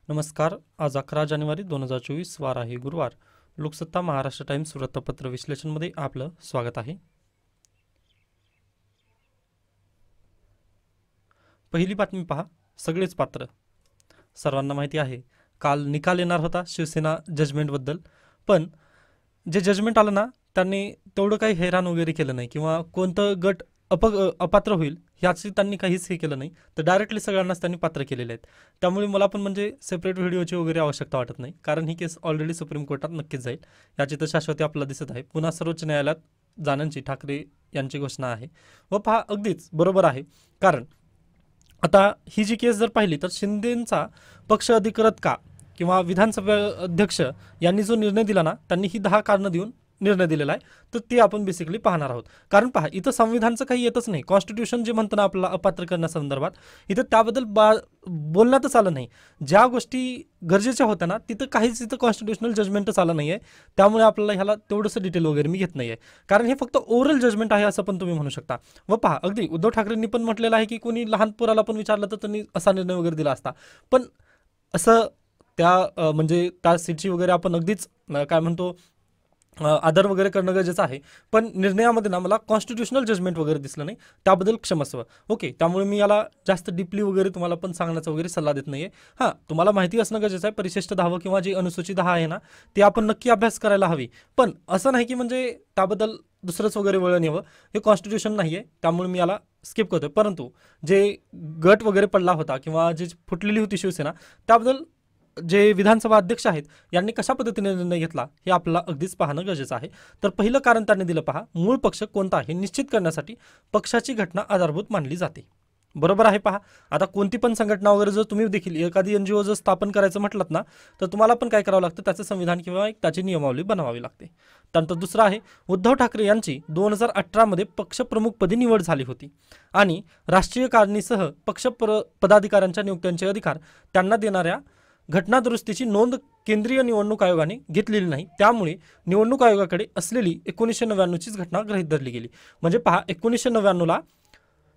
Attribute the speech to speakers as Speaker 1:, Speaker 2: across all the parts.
Speaker 1: नमस्कार. आज 11 जानेवारी 2024 वार आहे गुरुवार. लोकसत्ता महाराष्ट्र टाइम्स वृत्तपत्र विश्लेषणमध्ये आपलं स्वागत आहे. पहिली बातमी पहा. सगळेच पात्र. सर्वांना माहिती आहे काल निकाल येणार होता शिवसेना जजमेंटबद्दल, पण जे जजमेंट आलं ना त्यांनी तेवढं काही हैराण वगैरे केलं नाही किंवा कोणतं गट अपात्र होईल याची त्यांनी काहीच हे केलं नाही, तर डायरेक्टली सगळ्यांनाच त्यांनी पात्र केलेले आहेत. त्यामुळे मला पण म्हणजे सेपरेट व्हिडिओची वगैरे आवश्यकता वाटत नाही, कारण ही केस ऑलरेडी सुप्रीम कोर्टात नक्कीच जाईल. याची तर शाश्वती आपल्याला दिसत आहे. पुन्हा सर्वोच्च न्यायालयात जाण्याची ठाकरे यांची घोषणा आहे व पहा अगदीच बरोबर आहे. कारण आता ही जी केस जर पाहिली तर शिंदेंचा पक्ष अधिकृत का किंवा विधानसभा अध्यक्ष यांनी जो निर्णय दिला ना त्यांनी ही 10 कारणं देऊन निर्णय दिलेला आहे, तर ते आपण बेसिकली पाहणार आहोत. कारण पहा इथं संविधानचं काही येतच नाही. कॉन्स्टिट्यूशन जे म्हणतं ना आपल्याला अपात्र करण्यासंदर्भात, इथं त्याबद्दल बोलण्यातच आलं नाही. ज्या गोष्टी गरजेच्या होत्या ना तिथं काहीच इथं कॉन्स्टिट्युशनल जजमेंटच आलं नाही आहे. त्यामुळे आपल्याला ह्याला तेवढंसं डिटेल वगैरे मी घेत नाही आहे, कारण हे फक्त ओरल जजमेंट आहे असं पण तुम्ही म्हणू शकता. व पहा अगदी उद्धव ठाकरेंनी पण म्हटलेलं आहे की कोणी लहान पोराला पण विचारलं तर त्यांनी असा निर्णय वगैरे दिला असता, पण असं त्या म्हणजे त्या सीटची वगैरे आपण अगदीच काय म्हणतो आदर वगैरे करणं गरजेचं आहे. पण निर्णयामध्ये ना मला कॉन्स्टिट्युशनल जजमेंट वगैरे दिसलं नाही, त्याबद्दल क्षमस्व. ओके, त्यामुळे मी याला जास्त डीपली वगैरे तुम्हाला पण सांगण्याचा वगैरे सल्ला देत नाही आहे. हां, तुम्हाला माहिती असणं गरजेचं आहे परिशिष्ट 10 किंवा जी अनुसूची 10 आहे ना ते आपण नक्की अभ्यास करायला हवी. पण असं नाही की म्हणजे त्याबद्दल दुसरंच वगैरे वळण यावं. हे कॉन्स्टिट्यूशन नाही आहे, त्यामुळे मी याला स्किप करतोय. परंतु जे गट वगैरे पडला होता किंवा जी फुटलेली होती शिवसेना, त्याबद्दल जे विधानसभा अध्यक्ष आहेत यांनी कशा पद्धतीने निर्णय घेतला हे आपल्याला अगदीच पाहणं गरजेचं आहे. तर पहिलं कारण त्यांनी दिलं पहा, मूळ पक्ष कोणता आहे निश्चित करण्यासाठी पक्षाची घटना आधारभूत मानली जाते. बरोबर आहे. पहा आता कोणती पण संघटना वगैरे जर तुम्ही देखील एखादी NGO जर स्थापन करायचं म्हटलं ना तर तुम्हाला पण काय करावं लागतं, त्याचं संविधान किंवा एक त्याची नियमावली बनवावी लागते. त्यानंतर दुसरं आहे उद्धव ठाकरे यांची 2018 मध्ये पक्षप्रमुखपदी निवड झाली होती आणि राष्ट्रीय कारणीसह पक्ष पदाधिकाऱ्यांच्या नियुक्त्यांचे अधिकार त्यांना देणाऱ्या घटना दुरुस्तीची नोंद केंद्रीय निवडणूक आयोगाने घेतलेली नाही. त्यामुळे निवडणूक आयोगाकडे असलेली 1999चीच घटना गृहीत धरली गेली. म्हणजे पहा 1999ला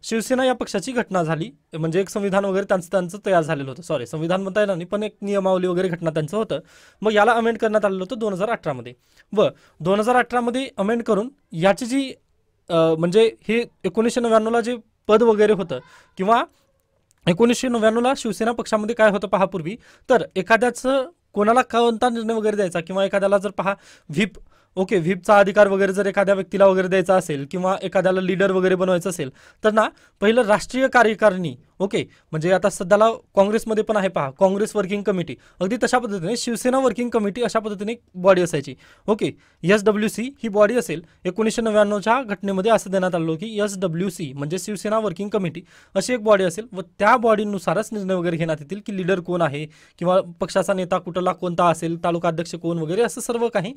Speaker 1: शिवसेना या पक्षाची घटना झाली, म्हणजे एक संविधान वगैरे त्यांचं तयार झालेलं होतं. सॉरी, संविधान म्हणता येणार नाही, पण एक नियमावली वगैरे घटना त्यांचं होतं. मग याला अमेंड करण्यात आलेलं होतं 2018 मध्ये व 2018 मध्ये अमेंड करून याची जी म्हणजे हे 1999ला जे पद वगैरे होतं किंवा 1999ला शिवसेना पक्षामध्ये काय होतं पहा पूर्वी, तर एखाद्याचं कोणाला कोणता निर्णय वगैरे द्यायचा किंवा एखाद्याला जर पहा व्हीप, ओके, व्हीपचा अधिकार वगैरे जर एखाद्या व्यक्तीला वगैरे द्यायचा असेल किंवा एखाद्याला लीडर वगैरे बनवायचं असेल तर ना पहिलं राष्ट्रीय कार्यकारिणी, ओके, म्हणजे आता सध्याला काँग्रेसमध्ये पण आहे पहा काँग्रेस वर्किंग कमिटी, अगदी तशा पद्धतीने शिवसेना वर्किंग कमिटी अशा पद्धतीने एक बॉडी असायची. ओके, SWC ही बॉडी असेल. 1999च्या घटनेमध्ये असं देण्यात आलं की SWC म्हणजे शिवसेना वर्किंग कमिटी अशी एक बॉडी असेल व त्या बॉडीनुसारच निर्णय वगैरे घेण्यात येतील की लीडर कोण आहे किंवा पक्षाचा नेता कुठला कोणता असेल, तालुका अध्यक्ष कोण वगैरे, असं सर्व काही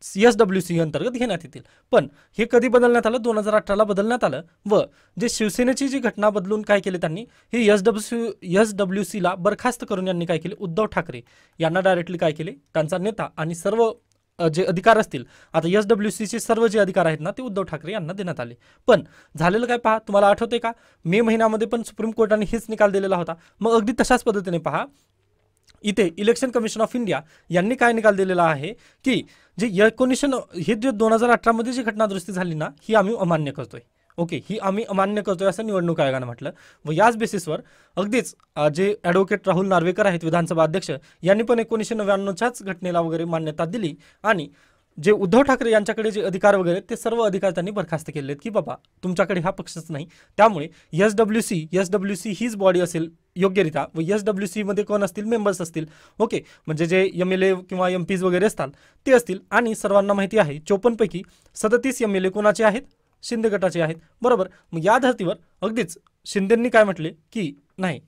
Speaker 1: SWC अंतर्गत घेण्यात येतील. पण हे कधी बदलण्यात आलं, 2018ला बदलण्यात आलं व जे शिवसेनेची जी घटना बदलून काय केले त्यांनी, हे SWCला बरखास्त करून यांनी काय केले, उद्धव ठाकरे यांना डायरेक्टली काय केले, त्यांचा नेता आणि सर्व जे अधिकार असतील, आता SWCचे सर्व जे अधिकार आहेत ना ते उद्धव ठाकरे यांना देण्यात आले. पण झालेलं काय पहा, तुम्हाला आठवते का मे महिन्यामध्ये पण सुप्रीम कोर्टाने हेच निकाल दिलेला होता. मग अगदी तशाच पद्धतीने पहा इथे इलेक्शन कमिशन ऑफ इंडिया यांनी काय निकाल दिलेला आहे की जे हे जे 2018 मध्ये जी घटना दुरुस्ती झाली ना ही आम्ही अमान्य करतोय. ओके, ही आम्ही अमान्य करतोय असं निवडणूक आयोगानं म्हटलं व याच बेसिसवर अगदीच जे ॲडव्होकेट राहुल नार्वेकर आहेत विधानसभा अध्यक्ष, यांनी पण 1999च्याच घटनेला वगैरे मान्यता दिली आणि जे उद्धव ठाकरे यांच्याकडे जे अधिकार वगैरे ते सर्व अधिकार त्यांनी बरखास्त केले आहेत की बाबा तुमच्याकडे हा पक्षच नाही. त्यामुळे SWC हीच बॉडी असेल योग्यरित्या व SWC मध्ये कोण असतील, मेंबर्स असतील, ओके, म्हणजे जे MLA किंवा MPs वगैरे असतात ते असतील. आणि सर्वांना माहिती आहे 54 पैकी 37 MLA कोणाचे आहेत, शिंदे गटाचे आहेत. बरोबर. मग या धर्तीवर अगदीच शिंदेंनी काय म्हटले की नाही,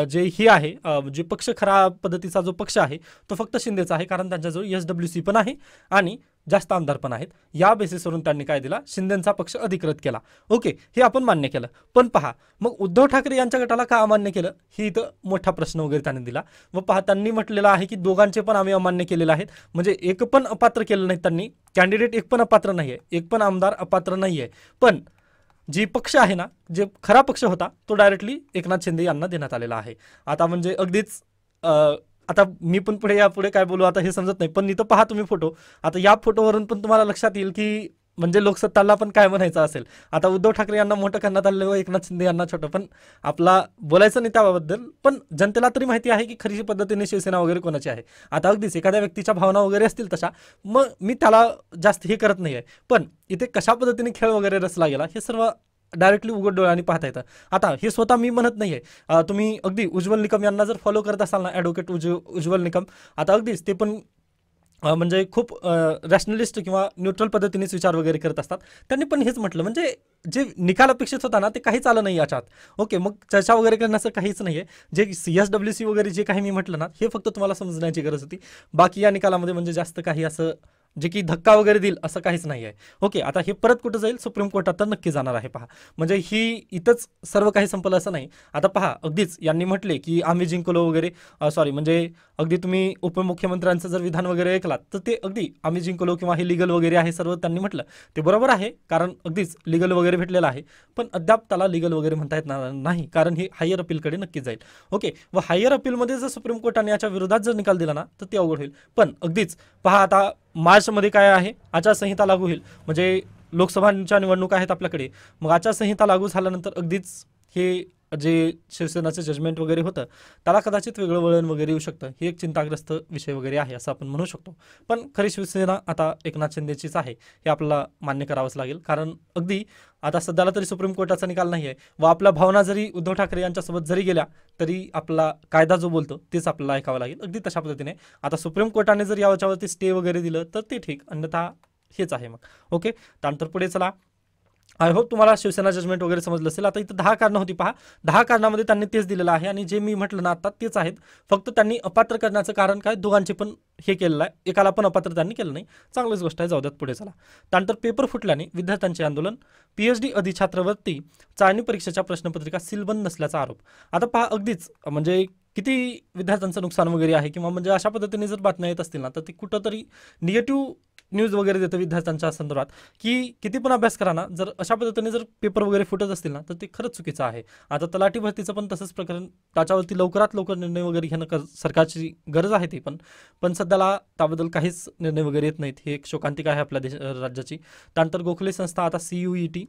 Speaker 1: जे ही आहे जे पक्ष खरा पद्धतीचा जो पक्ष आहे तो फक्त शिंदेचा आहे, कारण त्यांच्याजवळ SWC पण आहे आणि जास्त आमदार पण आहेत. या बेसिसवरून त्यांनी काय दिला, शिंदेचा पक्ष अधिकृत केला. ओके, हे आपण मान्य केलं. पण पहा मग उद्धव ठाकरे यांच्या गटाला का अमान्य केलं, ही इथं मोठा प्रश्न वगैरे त्यांनी दिला व पहा त्यांनी म्हटलेलं आहे की दोघांचे पण आम्ही अमान्य केलेलं आहेत. म्हणजे एक पण अपात्र केलं नाही त्यांनी, कॅन्डिडेट एक पण अपात्र नाही आहे, एक पण आमदार अपात्र नाही आहे. पण जी पक्ष आहे ना, जे खरा पक्ष होता तो डायरेक्टली एकनाथ शिंदे यांना देण्यात आलेला आहे. आता म्हणजे अगदीच आता मी पण पुढे यापुढे काय बोलू आता हे समजत नाही, पण इथं पहा तुम्ही फोटो. आता या फोटोवरून पण तुम्हाला लक्षात येईल की म्हणजे लोकसत्ताला पण काय म्हणायचं असेल. आता उद्धव ठाकरे यांना मोठं करण्यात आलं व एकनाथ शिंदे यांना छोटं, पण आपला बोलायचं नाही त्याबद्दल. पण जनतेला तरी माहिती आहे की खरी पद्धतीने शिवसेना वगैरे कोणाची आहे. आता अगदीच एखाद्या व्यक्तीच्या भावना वगैरे असतील तशा, मग मी त्याला जास्त हे करत नाही आहे. पण इथे कशा पद्धतीने खेळ वगैरे रचला गेला हे सर्व डायरेक्टली उघड डोळ्यांनी पाहता येतं. आता हे स्वतः मी म्हणत नाहीये, तुम्ही अगदी उज्ज्वल निकम यांना जर फॉलो करत असाल ना, ॲडव्होकेट उज्ज्वल निकम, आता अगदीच ते पण म्हणजे खूप रॅशनलिस्ट किंवा न्यूट्रल पद्धतीनेच विचार वगैरे करत असतात. त्यांनी पण हेच म्हटलं, म्हणजे जे निकाल अपेक्षित होता ना ते काहीच आलं नाही याच्यात. ओके, मग चर्चा वगैरे करण्याचं काहीच नाही आहे. जे CSWC वगैरे जे काही मी म्हटलं ना, हे फक्त तुम्हाला समजण्याची गरज होती. बाकी या निकालामध्ये म्हणजे जास्त काही असं जे की धक्का वगैरे देईल असं काहीच नाही आहे. ओके, आता हे परत कुठं जाईल, सुप्रीम कोर्टात तर नक्की जाणार आहे. पहा, म्हणजे ही इथंच सर्व काही संपलं असं नाही. आता पहा, अगदीच यांनी म्हटले की आम्ही जिंकलो वगैरे, सॉरी म्हणजे अगदी तुम्ही उपमुख्यमंत्र्यांचं जर विधान वगैरे ऐकलात तर ते अगदी आम्ही जिंकलो किंवा हे लिगल वगैरे आहे सर्व त्यांनी म्हटलं ते बरोबर आहे, कारण अगदीच लिगल वगैरे भेटलेलं आहे. पण अद्याप त्याला लिगल वगैरे म्हणता येत नाही, कारण हे हायर अपीलकडे नक्की जाईल. ओके, व हायर अपीलमध्ये जर सुप्रीम कोर्टाने याच्या विरोधात जर निकाल दिला ना तर ते अवघड होईल. पण अगदीच पहा, आता मार्चमध्ये काय आहे, आचारसंहिता लागू होईल, म्हणजे लोकसभांच्या निवडणुका आहेत आपल्याकडे. मग आचारसंहिता लागू झाल्यानंतर अगदीच हे जे शिवसेनाचं जजमेंट वगैरे होतं त्याला कदाचित वेगळं वळण वगैरे येऊ शकतं. ही एक चिंताग्रस्त विषय वगैरे आहे असं आपण म्हणू शकतो. पण खरी शिवसेना आता एकनाथ शिंदेचीच आहे हे आपल्याला मान्य करावंच लागेल, कारण अगदी आता सध्याला तरी सुप्रीम कोर्टाचा निकाल नाही आहे व आपल्या भावना जरी उद्धव ठाकरे यांच्यासोबत जरी गेल्या तरी आपला कायदा जो बोलतो तेच आपल्याला ऐकावं लागेल. अगदी तशा पद्धतीने आता सुप्रीम कोर्टाने जर याच्यावरती स्टे वगैरे दिलं तर ते ठीक, अन्यथा हेच आहे मग. ओके, त्यानंतर पुढे चला. आय होप तुम्हाला शिवसेना जजमेंट वगैरे समजलं असेल. आता इथं 10 कारणं होती पहा, 10 कारणामध्ये त्यांनी तेच दिलेलं आहे आणि जे मी म्हटलं ना आता तेच आहेत. फक्त त्यांनी अपात्र करण्याचं कारण काय, दोघांचे पण हे केलेलं आहे, एकाला पण अपात्र त्यांनी केलं नाही. चांगलीच गोष्ट आहे, जाऊ द्यात पुढे चला. त्यानंतर पेपर फुटल्याने विद्यार्थ्यांचे आंदोलन, PhD अधिछात्रवरती चाळणी परीक्षेच्या प्रश्नपत्रिका सीलबंद नसल्याचा आरोप. आता पहा, अगदीच म्हणजे किती विद्यार्थ्यांचं नुकसान वगैरे आहे, किंवा म्हणजे अशा पद्धतीने जर बातम्या येत असतील ना तर ती कुठंतरी निगेटिव्ह न्यूज वगैरे देतं विद्यार्थ्यांच्या संदर्भात, की किती पण अभ्यास करा ना, जर अशा पद्धतीने जर पेपर वगैरे फुटत असतील ना तर ते खरंच चुकीचं आहे. आता तलाठी भरतीचं पण तसंच प्रकरण, त्याच्यावरती लवकरात लवकर निर्णय वगैरे घेणं सरकारची गरज आहे ती पण सध्याला त्याबद्दल काहीच निर्णय वगैरे येत नाहीत. ही एक शोकांतिका आहे आपल्या राज्याची. त्यानंतर गोखले संस्था आता CUET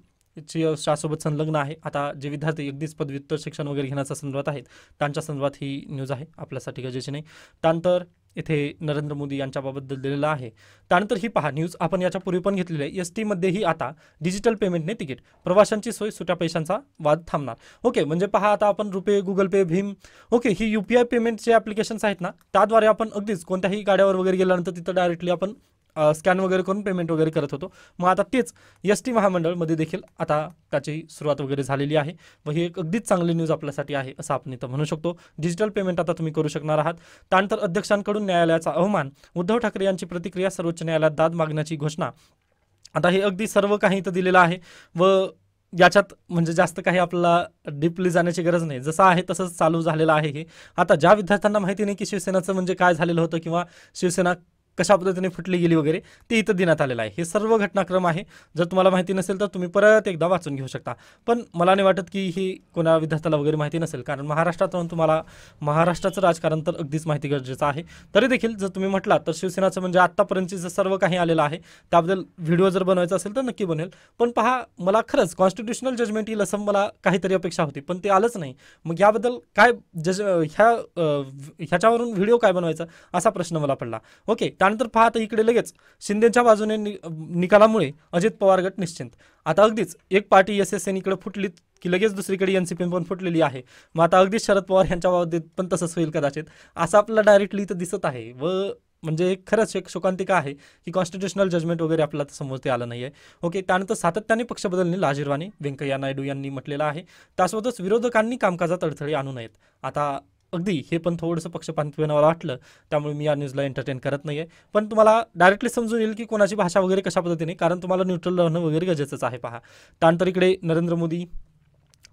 Speaker 1: शासोबत संलग्न आहे. आता जे विद्यार्थी अगदीच पदव्युत्तर शिक्षण वगैरे घेण्याच्या संदर्भात आहेत त्यांच्या संदर्भात ही न्यूज आहे, आपल्यासाठी गरजेची नाही. त्यानंतर इथे नरेंद्र मोदी यांच्याबाबत दिलेलं आहे. त्यानंतर ही पहा न्यूज आपण याच्यापूर्वी पण घेतलेली आहे. ST मध्येही आता डिजिटल पेमेंटने तिकीट, प्रवाशांची सोय, सुट्या पैशांचा वाद थांबणार. ओके, म्हणजे पहा आता आपण रुपे, गुगल पे, भीम, ओके, ही UPI पेमेंटचे ॲप्लिकेशन्स आहेत ना, त्याद्वारे आपण अगदीच कोणत्याही गाड्यावर वगैरे गेल्यानंतर तिथं डायरेक्टली आपण स्कॅन वगैरे करून पेमेंट वगैरे करत होतो. मग आता तेच ST महामंडळमध्ये देखील आता त्याची सुरुवात वगैरे झालेली आहे व ही एक अगदीच चांगली न्यूज आपल्यासाठी आहे असं आपण इथं म्हणू शकतो. डिजिटल पेमेंट आता तुम्ही करू शकणार आहात. त्यानंतर अध्यक्षांकडून न्यायालयाचा अवमान, उद्धव ठाकरे यांची प्रतिक्रिया, सर्वोच्च न्यायालयात दाद मागण्याची घोषणा. आता हे अगदी सर्व काही इथं दिलेलं आहे व याच्यात म्हणजे जास्त काही आपल्याला डीपली जाण्याची गरज नाही, जसं आहे तसंच चालू झालेलं आहे हे. आता ज्या विद्यार्थ्यांना माहिती नाही की शिवसेनाचं म्हणजे काय झालेलं होतं किंवा शिवसेना कशा पद्धतीने फुटली गेली वगैरे, ते इथं देण्यात आलेलं आहे. हे सर्व घटनाक्रम आहे. जर तुम्हाला माहिती नसेल तर तुम्ही परत एकदा वाचून घेऊ शकता. पण मला नाही वाटत की ही कोणा विद्यार्थ्याला वगैरे माहिती नसेल, कारण महाराष्ट्रात राहून तुम्हाला महाराष्ट्राचं राजकारण तर अगदीच माहिती गरजेचं आहे. तरी देखील जर तुम्ही म्हटलात तर शिवसेनाचं म्हणजे आत्तापर्यंतचे जे सर्व काही आलेलं आहे त्याबद्दल व्हिडिओ जर बनवायचा असेल तर नक्की बनेल. पण पहा, मला खरंच कॉन्स्टिट्युशनल जजमेंट येईल असं मला काहीतरी अपेक्षा होती, पण ते आलंच नाही. मग याबद्दल काय ह्याच्यावरून व्हिडिओ काय बनवायचा असा प्रश्न मला पडला. ओके, त्यानंतर पहा आता इकडे लगेच शिंदेच्या बाजूने निकालामुळे अजित पवार गट निश्चिंत. आता अगदीच एक पार्टी SSN इकडे फुटली की लगेच दुसरीकडे NCP पण फुटलेली आहे. मग आता अगदीच शरद पवार यांच्या बाबतीत पण तसंच होईल कदाचित, असं आपल्याला डायरेक्टली इथं दिसत आहे. व म्हणजे खरंच एक शोकांतिका आहे की कॉन्स्टिट्युशनल जजमेंट वगैरे आपल्याला समोर ते आलं नाही आहे. ओके, त्यानंतर सातत्याने पक्ष बदलणे लाजिरवाणी, व्यंकय्या नायडू यांनी म्हटलेलं आहे. त्यासोबतच विरोधकांनी कामकाजात अडथळे आणू नयेत. आता अगदी हे पण थोडंसं पक्षपातीपणा मला वाटलं, त्यामुळे मी या न्यूजला एंटरटेन करत नाही आहे. पण तुम्हाला डायरेक्टली समजून येईल की कोणाची भाषा वगैरे कशा पद्धतीने, कारण तुम्हाला न्यूट्रल राहणं वगैरे गरजेचंच आहे. पहा, त्यानंतर इकडे नरेंद्र मोदी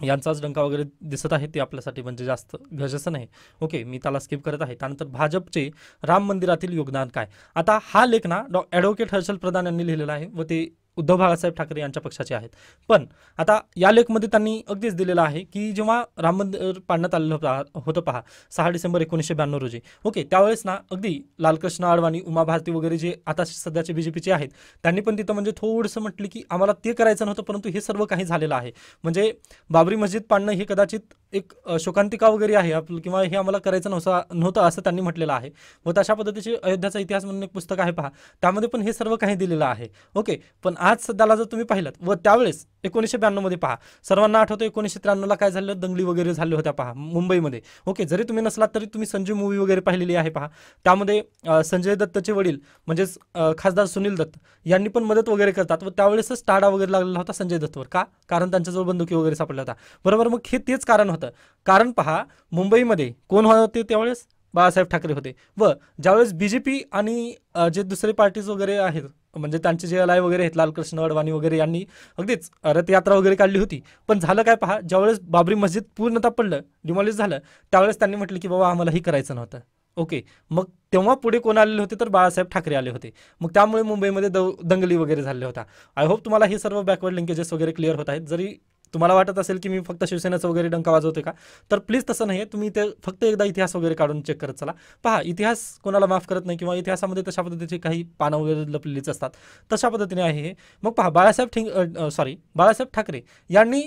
Speaker 1: यांचाच डंका वगैरे दिसत आहे, ते आपल्यासाठी म्हणजे जास्त गरजेचं नाही. ओके, मी त्याला स्किप करत आहे. त्यानंतर भाजपचे राम मंदिरातील योगदान काय. आता हा लेख ना ॲडव्होकेट हर्षल प्रधान यांनी लिहिलेला आहे व ते उद्धव बाळासाहेब ठाकरे यांच्या पक्षाचे आहेत. पण आता या लेखमध्ये त्यांनी अगदीच दिलेलं आहे की जेव्हा राम मंदिर पाडण्यात आलेलं होतं पहा 6 डिसेंबर 1992 रोजी, ओके, त्यावेळेस ना अगदी लालकृष्ण अडवाणी, उमा भारती वगैरे जे आता सध्याचे बीजेपीचे आहेत त्यांनी पण तिथं म्हणजे थोडंसं म्हटलं की आम्हाला ते करायचं नव्हतं, परंतु हे सर्व काही झालेलं आहे. म्हणजे बाबरी मस्जिद पाडणं हे कदाचित एक शोकांतिका वगैरे आहे आपलं, किंवा हे आम्हाला करायचं नव्हतं असं त्यांनी म्हटलेलं आहे. व तशा पद्धतीचे अयोध्याचा इतिहास म्हणून एक पुस्तक आहे पहा, त्यामध्ये पण हे सर्व काही दिलेलं आहे. ओके, पण आज सध्याला जर तुम्ही पाहिलं व त्यावेळेस 1992 मध्ये पहा, सर्वांना आठवतं 1993ला काय झालं, दंगली वगैरे झाल्या होत्या पहा मुंबईमध्ये. ओके, जरी तुम्ही नसलात तरी तुम्ही संजय मूवी वगैरे पाहिलेली आहे पहा. त्यामध्ये संजय दत्तचे वडील म्हणजेच खासदार सुनील दत्त यांनी पण मदत वगैरे करतात व त्यावेळेसच टाळा वगैरे लागलेला होता संजय दत्तवर. का? कारण त्यांच्याजवळ बंदुकी वगैरे सापडल्या होता. बरोबर, मग हे तेच कारण होतं. कारण पहा, मुंबईमध्ये कोण होते त्यावेळेस? बाळासाहेब ठाकरे होते. व ज्यावेळेस बीजेपी आणि जे दुसरे पार्टीज वगैरे आहेत म्हणजे त्यांचे जे अलाय वगैरे आहेत, लालकृष्ण अडवाणी वगैरे यांनी अगदीच रथयात्रा वगैरे काढली होती. पण झालं काय पहा, ज्यावेळेस बाबरी मस्जिद पूर्णतः पडलं, डिमॉलिश झालं, त्यावेळेस त्यांनी म्हटलं की बाबा आम्हाला ही करायचं नव्हतं. ओके, मग तेव्हा पुढे कोण आलेले होते तर बाळासाहेब ठाकरे आले होते. मग त्यामुळे मुंबईमध्ये दंगली वगैरे झाल्या होत्या. आय होप तुम्हाला हे सर्व बॅकवर्ड लिंकेजेस वगैरे क्लिअर होत आहेत. जरी तुम्हाला वाटत असेल की मी फक्त शिवसेनेचं वगैरे डंका वाजवते का, तर प्लीज तसं नाही आहे. तुम्ही ते फक्त एकदा इतिहास वगैरे काढून चेक करत चला. पहा, इतिहास कोणाला माफ करत नाही, किंवा इतिहासामध्ये तशा पद्धतीची काही पानं वगैरे लपलेलीच असतात. तशा पद्धतीने आहे हे. मग पहा, बाळासाहेब ठाकरे यांनी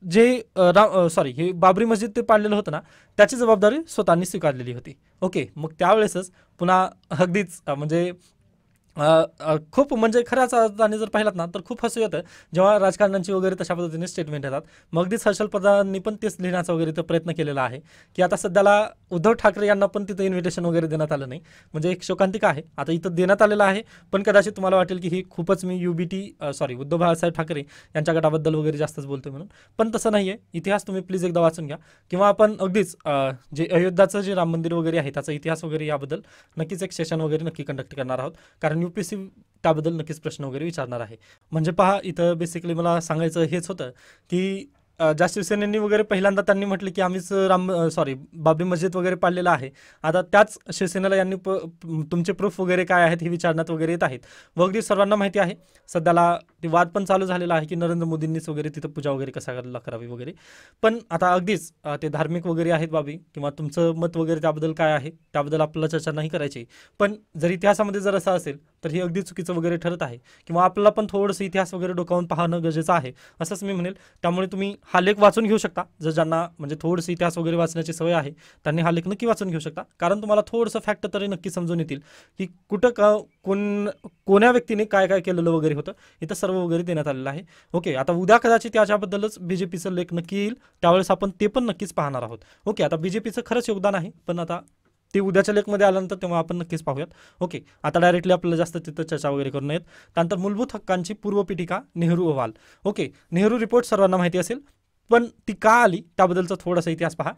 Speaker 1: जे हे बाबरी मस्जिद ते पाडलेलं होतं ना, त्याची जबाबदारी स्वतःनी स्वीकारलेली होती. ओके, मग त्यावेळेसच पुन्हा अगदीच म्हणजे खूप म्हणजे खऱ्याच अर्थाने जर पाहिलात ना तर खूप हसू येतं जेव्हा राजकारण्यांची वगैरे तशा पद्धतीने स्टेटमेंट येतात. मग अगदीच हर्षल पदांनी पण तेच लिहिण्याचा वगैरे प्रयत्न केलेला आहे की आता सध्याला उद्धव ठाकरे यांना पण तिथं इन्व्हिटेशन वगैरे देण्यात आलं नाही. म्हणजे एक शोकांतिका आहे. आता इथं देण्यात आलेलं आहे, पण कदाचित तुम्हाला वाटेल की ही खूपच मी उद्धव बाळासाहेब ठाकरे यांच्या गटाबद्दल वगैरे जास्तच बोलतोय म्हणून. पण तसं नाही आहे. इतिहास तुम्ही प्लीज एकदा वाचून घ्या, किंवा आपण अगदीच जे अयोध्याचं जे राम मंदिर वगैरे आहे त्याचा इतिहास वगैरे याबद्दल नक्कीच एक सेशन वगैरे नक्की कंडक्ट करणार आहोत, कारण UPSC त्याबद्दल नक्कीच प्रश्न वगैरे विचारणार आहे. म्हणजे पहा, इथं बेसिकली मला सांगायचं हेच होतं की ज्या शिवसेनेनी वगैरे पहिल्यांदा त्यांनी म्हटलं की आम्हीच बाबरी मस्जिद वगैरे पाडलेलं आहे. आता त्याच शिवसेनेला यांनी तुमचे प्रूफ वगैरे काय आहेत हे विचारण्यात वगैरे येत आहेत. व अगदी सर्वांना माहिती आहे सध्याला ते वाद पण चालू झालेला आहे की नरेंद्र मोदींनीच वगैरे तिथं पूजा वगैरे कसा करावी वगैरे. पण आता अगदीच ते धार्मिक वगैरे आहेत बाबी, किंवा तुमचं मत वगैरे त्याबद्दल काय आहे त्याबद्दल आपल्याला चर्चा नाही करायची. पण जर इतिहासामध्ये जर असं असेल तर हे अगदी चुकीचं वगैरे ठरत आहे, किंवा आपल्याला पण थोडंसं इतिहास वगैरे डोकावून पाहणं गरजेचं आहे असंच मी म्हणेल. त्यामुळे तुम्ही हा लेख वाचून घेऊ शकता. जर ज्यांना म्हणजे थोडंसं इतिहास वगैरे वाचण्याची सवय आहे त्यांनी हा लेख नक्की वाचून घेऊ शकता, कारण तुम्हाला थोडंसं फॅक्ट तरी नक्की समजून येतील की कुठं कोण्या व्यक्तीने काय काय केलेलं वगैरे होतं. इथं सर्व वगैरे देण्यात आलेलं आहे. ओके, आता उद्या कदाचित त्याच्याबद्दलच बीजेपीचं लेख नक्की येईल, त्यावेळेस आपण ते पण नक्कीच पाहणार आहोत. ओके, आता बीजेपीचं खरंच योगदान आहे, पण आता ते उद्याच्या लेखमध्ये आल्यानंतर तेव्हा आपण नक्कीच पाहूयात. ओके, आता डायरेक्टली आपल्याला जास्त तिथं चर्चा वगैरे करू नयेत. त्यानंतर मूलभूत हक्कांची पूर्वपीठिका नेहरू अहवाल. ओके, नेहरू रिपोर्ट सर्वांना माहिती असेल, पण ती का आली त्याबद्दलचा थोडासा इतिहास पहा.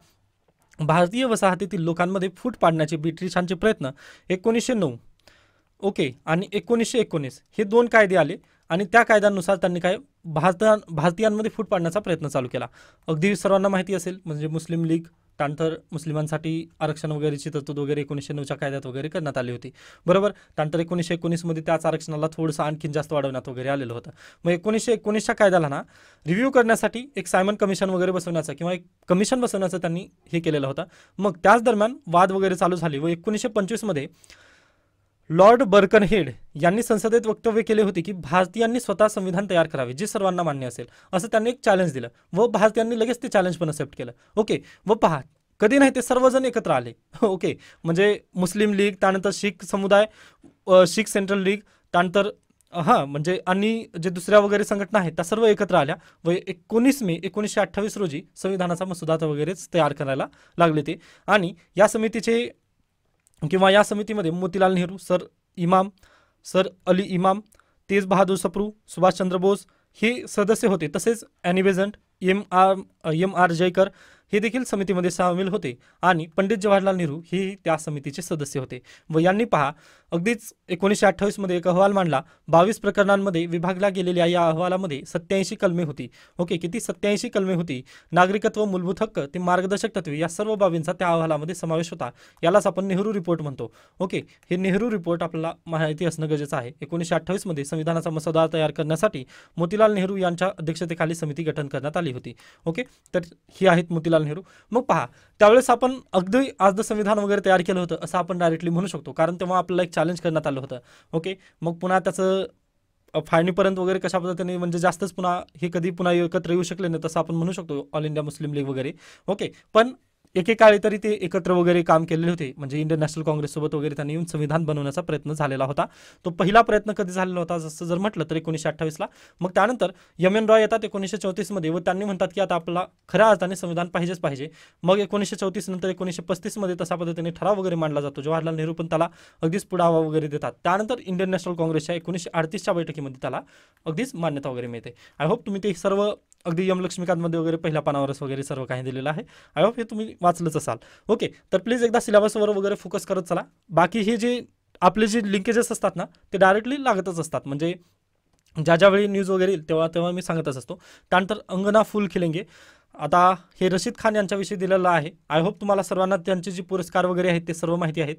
Speaker 1: भारतीय वसाहतीतील लोकांमध्ये फूट पाडण्याचे ब्रिटिशांचे प्रयत्न 1909 ओके आणि 1919 हे 2 कायदे आले, आणि त्या कायद्यानुसार त्यांनी काय भारतीयांमध्ये फूट पाडण्याचा प्रयत्न चालू केला. अगदी सर्वांना माहिती असेल, म्हणजे मुस्लिम लीग, त्यानंतर मुस्लिमांसाठी आरक्षण वगैरेची तरतूद वगैरे 1909च्या कायद्यात वगैरे करण्यात आली होती. बरोबर, त्यानंतर 1919मध्ये त्याच आरक्षणाला थोडंसं आणखीन जास्त वाढवण्यात वगैरे आलेलं होतं. मग 1919च्या कायद्याला ना रिव्ह्यू करण्यासाठी एक सायमन कमिशन वगैरे बसवण्याचा, किंवा एक कमिशन बसवण्याचं त्यांनी हे केलेलं होतं. मग त्याच दरम्यान वाद वगैरे चालू झाले व 1925मध्ये लॉर्ड बर्कनहेड यांनी संसदेत वक्तव्य केले होते की भारतीयांनी स्वतः संविधान तयार करावे जे सर्वांना मान्य असेल, असं त्यांनी एक चॅलेंज दिलं व भारतीयांनी लगेच ते चॅलेंज पण एक्सेप्ट केलं. ओके, व पहा कधी नाही ते सर्वजण एकत्र आले. ओके, म्हणजे मुस्लिम लीग, त्यानंतर शीख समुदाय, शीख सेंट्रल लीग, त्यानंतर म्हणजे आणि जे दुसऱ्या वगैरे संघटना आहेत त्या सर्व एकत्र आल्या व 19 मे 1928 रोजी संविधानाचा मसुदा वगैरेच तयार करायला लागले ते. आणि या समितीमध्ये मोतीलाल नेहरू, सर अली इमाम, तेज बहादूर सप्रू, सुभाषचंद्र बोस हे सदस्य होते. तसेच Annie Besant, M R Jayakar हे देखील समितीमध्ये सामील होते आणि पंडित जवाहरलाल नेहरू हे त्या समितीचे सदस्य होते व यांनी पहा अगदीच 1928 मध्ये एक अहवाल मांडला. 22 प्रकरणांमध्ये विभागल्या गेलेल्या या अहवालामध्ये 87 कलमे होती. ओके, किती 87 कलमे होती. नागरिकत्व, मूलभूत हक्क ते मार्गदर्शक तत्वे या सर्व बाबींचा त्या अहवालामध्ये समावेश होता. यालाच आपण नेहरू रिपोर्ट म्हणतो. ओके, हे नेहरू रिपोर्ट आपल्याला माहिती असणं गरजेचं आहे. 1928 मध्ये संविधानाचा मसुदा तयार करण्यासाठी मोतीलाल नेहरू यांच्या अध्यक्षतेखाली समिती गठन करण्यात आली होती. ओके, तर ही आहेत मोतीलाल नेहरू. मग पहा त्यावेळेस आपण अगदी आज संविधान वगैरे तयार केलं होतं असं आपण डायरेक्टली म्हणू शकतो, कारण तेव्हा आपल्याला एक चॅलेंज करण्यात आलं होतं. ओके, मग पुन्हा त्याचं फाळणीपर्यंत वगैरे कशा पद्धतीने म्हणजे जास्तच पुन्हा हे कधी पुन्हा एकत्र येऊ शकले नाही तसं आपण म्हणू शकतो ऑल इंडिया मुस्लिम लीग वगैरे. ओके, पण एकेकाळी तरी ते एकत्र वगैरे काम केलेले होते, म्हणजे इंडियन नॅशनल काँग्रेससोबत वगैरे त्यांनी येऊन संविधान बनवण्याचा प्रयत्न झालेला होता. तो पहिला प्रयत्न कधी झालेला होता जसं जर म्हटलं तर 1928ला. मग त्यानंतर एम रॉय येतात 1934 मध्ये व त्यांनी म्हणतात की आता आपला खऱ्या अर्थाने संविधान पाहिजेच पाहिजे. मग 1934 नंतर 1935 मध्ये तशा पद्धतीने ठराव वगैरे मांडला जातो. जवाहरलाल नेहरू पण त्याला अगदीच पुरावा वगैरे देतात. त्यानंतर इंडियन नॅशनल काँग्रेसच्या 1938च्या बैठकीमध्ये त्याला अगदीच मान्यता वगैरे मिळते. आय होप तुम्ही ते सर्व अगदी यम लक्ष्मीकांतमध्ये वगैरे पहिल्या पानावरच वगैरे सर्व काही दिलेलं आहे. आय होप हे तुम्ही वाचलंच असाल. ओके, तर प्लीज एकदा सिलेबसवर वगैरे फोकस करत चला. बाकी हे जे आपले जे लिंकेजेस असतात ना ते डायरेक्टली लागतच असतात, म्हणजे ज्या ज्यावेळी न्यूज वगैरे येईल तेव्हा तेव्हा मी सांगतच असतो. त्यानंतर अंगना फूल खिलेंगे, आता हे रशीद खान यांच्याविषयी दिलेलं आहे. आय होप तुम्हाला सर्वांना त्यांचे जे पुरस्कार वगैरे आहेत ते सर्व माहिती आहेत.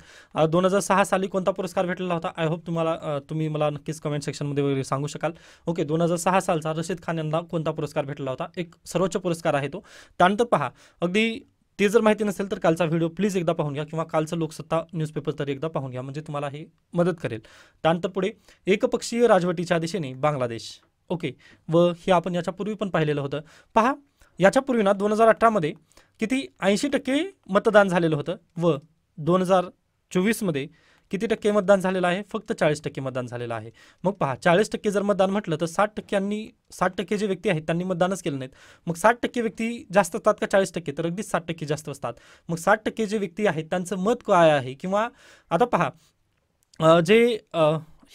Speaker 1: 2006 साली कोणता पुरस्कार भेटलेला होता आय होप तुम्ही मला नक्कीच कमेंट सेक्शनमध्ये वगैरे सांगू शकाल. ओके, 2006 सालचा रशीद खान यांना कोणता पुरस्कार भेटलेला होता, एक सर्वोच्च पुरस्कार आहे तो. त्यानंतर पहा अगदी ते जर माहिती नसेल तर कालचा व्हिडिओ प्लीज एकदा पाहून घ्या किंवा कालचं लोकसत्ता न्यूजपेपर तरी एकदा पाहून घ्या, म्हणजे तुम्हाला हे मदत करेल. त्यानंतर पुढे एकपक्षीय राजवटीच्या दिशेने बांगलादेश. ओके, व हे आपण याच्यापूर्वी पण पाहिलेलं होतं. पहा याच्यापूर्वी ना 2018 मध्ये किती 80% मतदान झालेलं होतं व 2024 मध्ये किती टक्के मतदान झालेलं आहे, फक्त 40% मतदान झालेलं आहे. मग पहा 40% जर मतदान म्हटलं तर 60% जे व्यक्ती आहेत त्यांनी मतदानच केलं नाहीत. मग 60% व्यक्ती जास्त असतात का 40%, तर अगदीच 60% जास्त असतात. मग 60% जे व्यक्ती आहेत त्यांचं मत काय आहे, किंवा आता पहा जे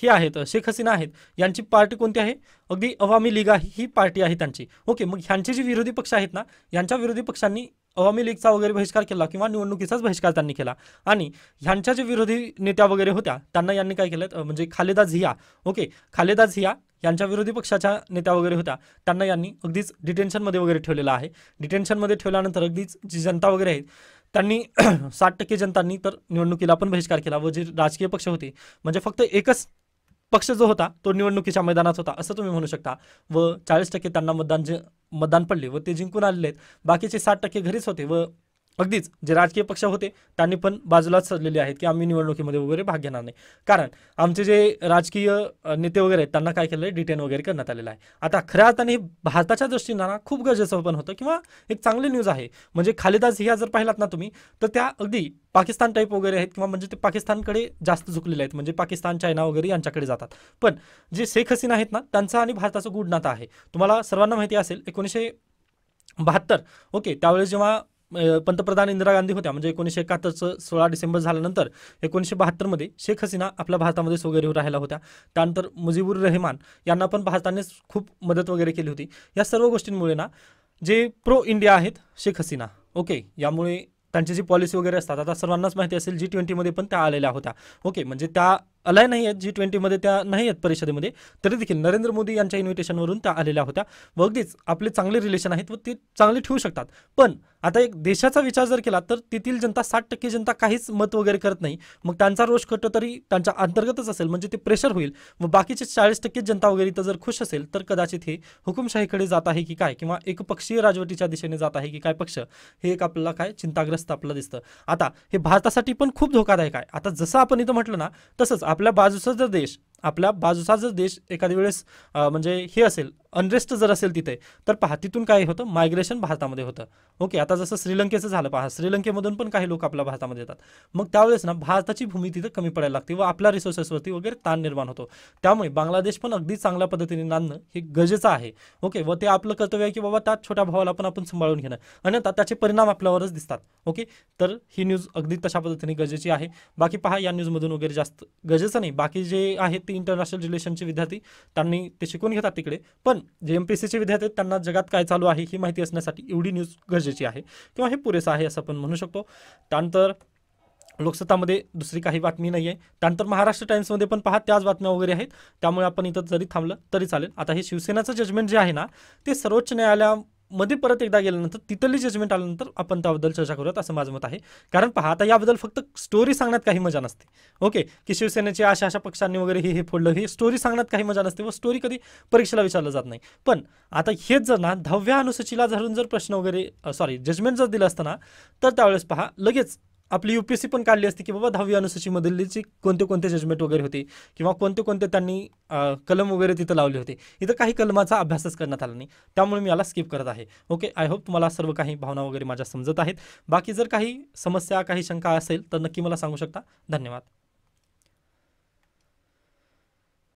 Speaker 1: हे आहेत शेख हसीना आहेत यांची पार्टी कोणती आहे, अगदी अवामी लीग आहे ही पार्टी आहे त्यांची. ओके, मग ह्यांचे जे विरोधी पक्ष आहेत ना यांच्या विरोधी पक्षांनी अवामी लीगचा वगैरे बहिष्कार केला किंवा निवडणुकीचाच बहिष्कार त्यांनी केला. आणि ह्यांच्या जे विरोधी नेत्या वगैरे होत्या त्यांना यांनी काय केलं, म्हणजे खालेदा झिया. ओके, खालेदा झिया यांच्या विरोधी पक्षाच्या नेत्या वगैरे होत्या त्यांना यांनी अगदीच डिटेन्शनमध्ये वगैरे ठेवलेलं आहे. डिटेन्शनमध्ये ठेवल्यानंतर अगदीच जी जनता वगैरे आहेत त्यांनी 60% जनतांनी तर निवडणुकीला पण बहिष्कार केला व जे राजकीय पक्ष होते म्हणजे फक्त एकच पक्ष जो होता तो निवडणुकीच्या मैदानात होता असं तुम्ही म्हणू शकता. व 40% त्यांना मतदान पडले व ते जिंकून आलेले आहेत. बाकीचे 60% घरीच होते व अगदीच जे राजकीय पक्ष होते त्यांनी पण बाजूलाच सरलेले आहेत की आम्ही निवडणुकीमध्ये वगैरे भाग घेणार नाही, कारण आमचे जे राजकीय नेते वगैरे आहेत त्यांना काय केलं आहे, डिटेन वगैरे करण्यात आलेलं आहे. आता खऱ्या अर्थाने भारताच्या दृष्टीनं ना खूप गरजेचं पण होतं किंवा एक चांगली न्यूज आहे. म्हणजे खालेदा झिया जर पाहिलात ना तुम्ही तर त्या अगदी पाकिस्तान टाईप वगैरे आहेत किंवा म्हणजे ते पाकिस्तानकडे जास्त झुकलेले आहेत, म्हणजे पाकिस्तान चायना वगैरे यांच्याकडे जातात. पण जे शेख हसीना आहेत ना त्यांचं आणि भारताचं गूढ नातं आहे. तुम्हाला सर्वांना माहिती असेल 1972 ओके त्यावेळेस जेव्हा पंतप्रधान इंदिरा गांधी होत्या, म्हणजे 1971चं 16 डिसेंबर झाल्यानंतर 1972 मध्ये शेख हसीना आपल्या भारतामध्येच वगैरे राहायला होत्या. त्यानंतर मुजीबुर रहमान यांना पण भारतानेच खूप मदत वगैरे केली होती. या सर्व गोष्टींमुळे ना जे प्रो इंडिया आहेत शेख हसीना, ओके यामुळे त्यांची जी पॉलिसी वगैरे असतात आता सर्वांनाच माहिती असेल G20 मध्ये पण त्या आलेल्या होत्या. ओके, म्हणजे त्या आल्या नाही आहेत G20 मध्ये, त्या नाही आहेत परिषदेमध्ये, तरी देखील नरेंद्र मोदी यांच्या इन्व्हिटेशनवरून त्या आलेल्या होत्या व अगदीच आपले चांगले रिलेशन आहेत व ते चांगले ठेवू शकतात. पण आता एक देशाचा विचार जर केला तर तेथील जनता 60% जनता काहीच मत वगैरे करत नाही. मग त्यांचा रोष कुठंतरी त्यांच्या अंतर्गतच असेल, म्हणजे ते प्रेशर होईल. व बाकीचे 40% जनता वगैरे तर जर खुश असेल तर कदाचित हे हुकुमशाहीकडे जात आहे की काय, किंवा एकपक्षीय राजवटीच्या दिशेने जात आहे की काय पक्ष, हे एक आपल्याला काय चिंताग्रस्त आपल्याला दिसतं. आता हे भारतासाठी पण खूप धोकादायक आहे. आता जसं आपण इथं म्हटलं ना तसंच आपल्या बाजूचा जर देश एखाद्या वेळेस म्हणजे हे असेल अनरेस्ट जर असेल तिथे, तर पहा तिथून काय होतं, मायग्रेशन भारतामध्ये होतं. ओके, आता जसं श्रीलंकेचं झालं पहा, श्रीलंकेमधून पण काही लोक आपल्या भारतामध्ये येतात. मग त्यावेळेस ना भारताची भूमी तिथं कमी पडायला लागते व आपल्या रिसोर्सेसवरती वगैरे ताण निर्माण होतो. त्यामुळे बांगलादेश पण अगदी चांगल्या पद्धतीने नांदणं हे गरजेचं आहे. ओके, व ते आपलं कर्तव्य आहे की बाबा त्या छोट्या भावाला पण आपण सांभाळून घेणं, आणि आता त्याचे परिणाम आपल्यावरच दिसतात. ओके, तर ही न्यूज अगदी तशा पद्धतीने गरजेची आहे. बाकी पहा या न्यूजमधून वगैरे जास्त गरजेचं नाही, बाकी जे आहेत ते इंटरनॅशनल रिलेशनचे विद्यार्थी त्यांनी ते शिकून घेतात तिकडे, पण जे MPSCचे विद्यार्थी आहेत त्यांना जगात काय चालू आहे ही माहिती असण्यासाठी एवढी न्यूज गरजेची आहे किंवा हे पुरेसं आहे असं आपण म्हणू शकतो. त्यानंतर लोकसत्तामध्ये दुसरी काही बातमी नाही आहे. त्यानंतर महाराष्ट्र टाइम्समध्ये पण पहा त्याच बातम्या वगैरे आहेत, त्यामुळे आपण इथं जरी थांबलं तरी चालेल. आता हे शिवसेनाचं जजमेंट जे आहे ना ते सर्वोच्च न्यायालयामध्ये परत एकदा गेल्यानंतर तिथली जजमेंट आल्यानंतर आपण त्याबद्दल चर्चा करूयात असं माझं मत आहे. कारण पहा आता याबद्दल फक्त स्टोरी सांगण्यात काही मजा नसते. ओके, की शिवसेनेचे अशा अशा पक्षांनी वगैरे हे फोडलं, ही स्टोरी सांगण्यात काही मजा नसते व स्टोरी कधी परीक्षेला विचारलं जात नाही. पण आता हेच जर ना 10व्या अनुसूचीला धरून जर प्रश्न वगैरे जजमेंट जर दिलं असतं ना तर त्यावेळेस पहा लगेच आपली UPSC पण काढली असती की बाबा 10वी अनुसूचीमधली कोणते कोणते जजमेंट वगैरे होते किंवा कोणते कोणते त्यांनी कलम वगैरे तिथं लावले होते. इथं काही कलमाचा अभ्यासच करण्यात आला नाही, त्यामुळे मी याला स्किप करत आहे. ओके, आय होप तुम्हाला सर्व काही भावना वगैरे माझ्या समजत आहेत. बाकी जर काही समस्या काही शंका असेल तर नक्की मला सांगू शकता. धन्यवाद.